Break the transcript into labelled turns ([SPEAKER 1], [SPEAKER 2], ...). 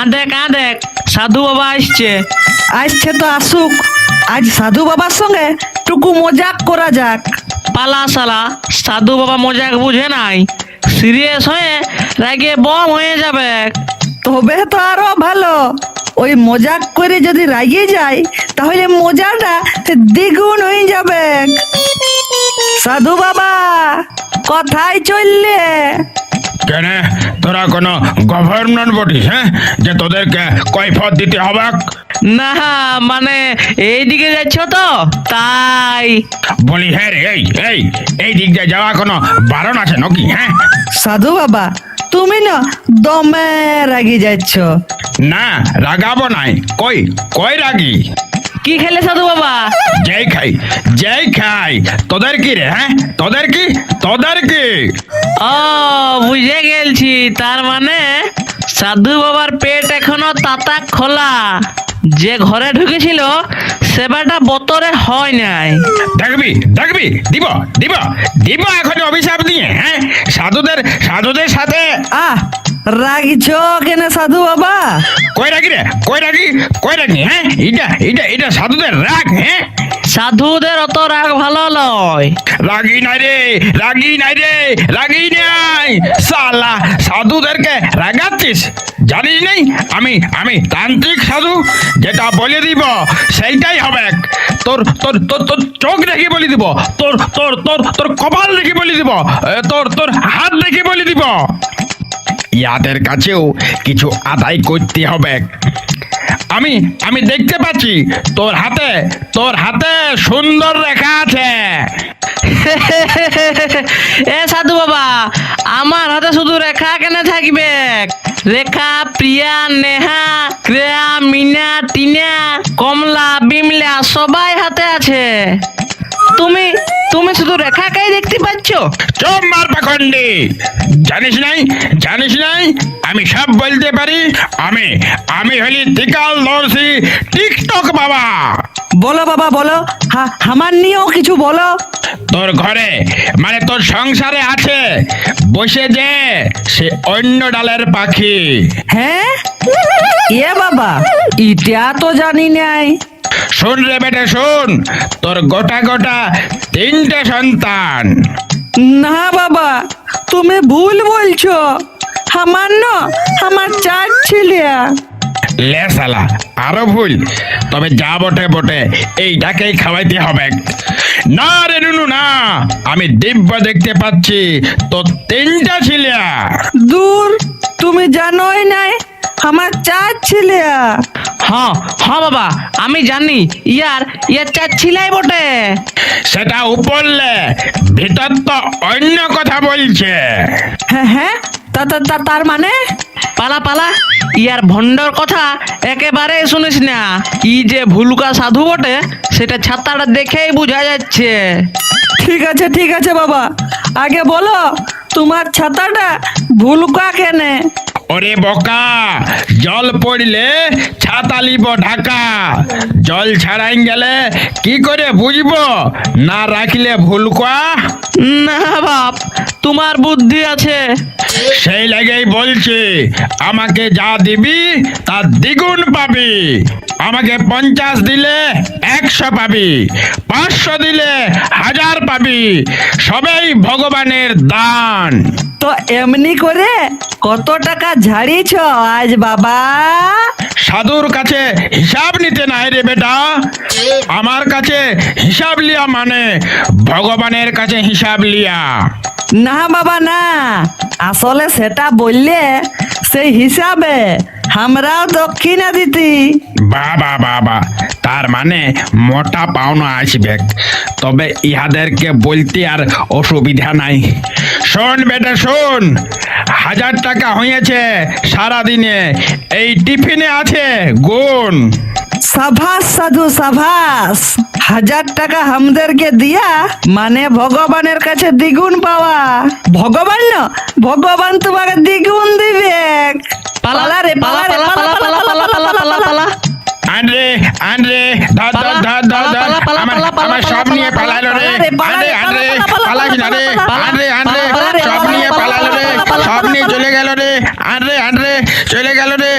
[SPEAKER 1] আদেক আদেক সাধু বাবা আসছে।
[SPEAKER 2] আসছে তো আসুক, আজ সাধু বাবার সঙ্গে টুকু মজাক করা যাক।
[SPEAKER 1] পালা সালা, সাধু বাবা মজাক বুঝে নাই, সিরিয়াস হয়ে রাগে বম হয়ে যাবে।
[SPEAKER 2] তবে তো আরো ভালো, ওই মজাক করে যদি রাগিয়ে যায় তাহলে মজাটা দ্বিগুণ হয়ে যাবে। সাধু বাবা কোথায় চললে?
[SPEAKER 3] কেন তোরা কোনো গভর্নমেন্ট বটিস? হ্যাঁ, যে তোদেরকে কৈফত দিতে হবে?
[SPEAKER 1] না মানে এইদিকে যাচ্ছ তো তাই।
[SPEAKER 3] বলি হ্যাঁ রে, এই দিক দিয়ে যাওয়া কোনো বারণ আছে নাকি? হ্যাঁ
[SPEAKER 2] সাধু বাবা তুমি না দমে রাগি যাচ্ছ।
[SPEAKER 3] না, রাগাবো নাই। কই কই রাগি?
[SPEAKER 1] কি খেলে সাধু বাবা?
[SPEAKER 3] যেই খাই। তোদের কি রে? হ্যাঁ, তোদের কি?
[SPEAKER 1] ও বুঝে গেলছি, তার মানে সাধু বাবার পেট এখনো তাতা খোলা, যে ঘরে ঢুকেছিল সেবাটা বতরে হয় নাই।
[SPEAKER 3] দেখবি দিব এখন অভিশাপ দিয়ে। হ্যাঁ, সাধুদের সাথে
[SPEAKER 2] রাগিছ কেন সাধু বাবা?
[SPEAKER 3] কই রাগি রে? হ্যাঁ, এটা সাধুদের রাগ। হ্যাঁ,
[SPEAKER 1] সাধুদের অত রাগ ভালো নয়।
[SPEAKER 3] রাগি নাই সালা, সাধুদেরকে রাগাচ্ছিস? জানিস নাই আমি তান্ত্রিক সাধু, যেটা বলে দিব সেইটাই হবে। তোর তোর তোর তোর চোখ দেখে বলে দিব, তোর কপাল দেখে বলে দিব, তোর হাত দেখে বলে দিব। ইয়াদের কাছেও কিছু আদায় করতে হবে। আমি দেখতে পাচ্ছি তোর হাতে সুন্দর রেখা আছে।
[SPEAKER 1] এ সাধু বাবা, আমার হাতে শুধু রেখা কেন থাকবে? রেখা, প্রিয়া, নেহা, ক্রেয়া, মিনা, টিনা, কমলা, বিমলা সবাই হাতে আছে। তুমি শুধু রেখাকেই দেখতে পাচ্ছ?
[SPEAKER 3] চুপ মার পাখন্ডি! জানিস নাই আমি সব বলতে পারি। আমি হলি ত্রিকাল দর্শী টিকটক বাবা।
[SPEAKER 2] বলো বাবা বলো, আমার নিয়েও কিছু বলো।
[SPEAKER 3] তোর ঘরে মানে তোর সংসারে আছে বসে যে সে অন্য ডালের পাখি।
[SPEAKER 2] হ্যাঁ এ বাবা, ইটা তো জানি নাই।
[SPEAKER 3] শোন রে বেটা শোন, তোর গোটা 3টে সন্তান।
[SPEAKER 2] না বাবা, তুমি ভুল বলছো। আমার 4 ছেলে।
[SPEAKER 3] লে শালা, আরো ভুল? তবে যা বটে এইটাকেই খাওয়াইতে হবে। না রে নুনু না, আমি দিব্য দেখতে পাচ্ছি তো 3টা ছেলে।
[SPEAKER 2] দূর, তুমি জানোই নাই আমার 4 ছেলে।
[SPEAKER 1] হ্যাঁ বাবা, আমি জানি ইয়ার 4 ছিলাই বটে।
[SPEAKER 3] সেটা উপরলে, ভিতর তো অন্য কথা বলছে।
[SPEAKER 2] হ্যাঁ তার মানে?
[SPEAKER 1] পালা ইয়ার ভণ্ডর কথা একেবারে শুনিস না। কি যে ভুলুকা সাধু বটে সেটা ছাতাটা দেখেই বোঝা যাচ্ছে।
[SPEAKER 2] ঠিক আছে বাবা, আগে বলো তোমার ছাতাটা ভুলুকা কেনে?
[SPEAKER 3] ওরে বোকা, জল পড়লে ছাতা লিব ঢাকা, জল ছাড়াই গেলে কি করে বুঝবো না রাখলে ভুলকা?
[SPEAKER 1] না বাপ, তোমার বুদ্ধি আছে।
[SPEAKER 3] সেই লাগেই বলছি, আমাকে যা দিবি তার দ্বিগুণ পাবি। আমাকে 50 দিলে 100 পাবি, 500 দিলে 1000 পাবি। সবাই ভগবানের দান।
[SPEAKER 2] তো এমনি করে কত টাকা ঝাড়িছ আজ বাবা?
[SPEAKER 3] সাধুর কাছে হিসাব নিতে নাই রে বেটা। আমার কাছে হিসাব লিয়া মানে ভগবানের কাছে হিসাব লিয়া।
[SPEAKER 2] না বাবা না, আসলে সেটা বললে সেই হিসাবে আমরাও দক্ষিণা দিতি।
[SPEAKER 3] বাবা, তার মানে মোটা পাওনা আসবে। তবে ইহাদেরকে বলতে আর অসুবিধা নাই। শোন বেটা শোন, 1000 টাকা হয়েছে সারাদিনে, এই টিফিনে আছে গুণ।
[SPEAKER 2] সাভাস সাধু সাভাস, 1000 টাকা আমাদেরকে দিয়া মানে ভগবানের কাছে দ্বিগুণ পাওয়া। ভগবান তোমাকে দ্বিগুণ দিবে।
[SPEAKER 1] পালা রে পালা।
[SPEAKER 3] আনরে ধর আমার সব নিয়ে পালালো রে। আনরে পালাস না রে। আনরে সব নিয়ে পালালো রে, সব নিয়ে চলে গেল রে। হাঁটরে চলে গেল রে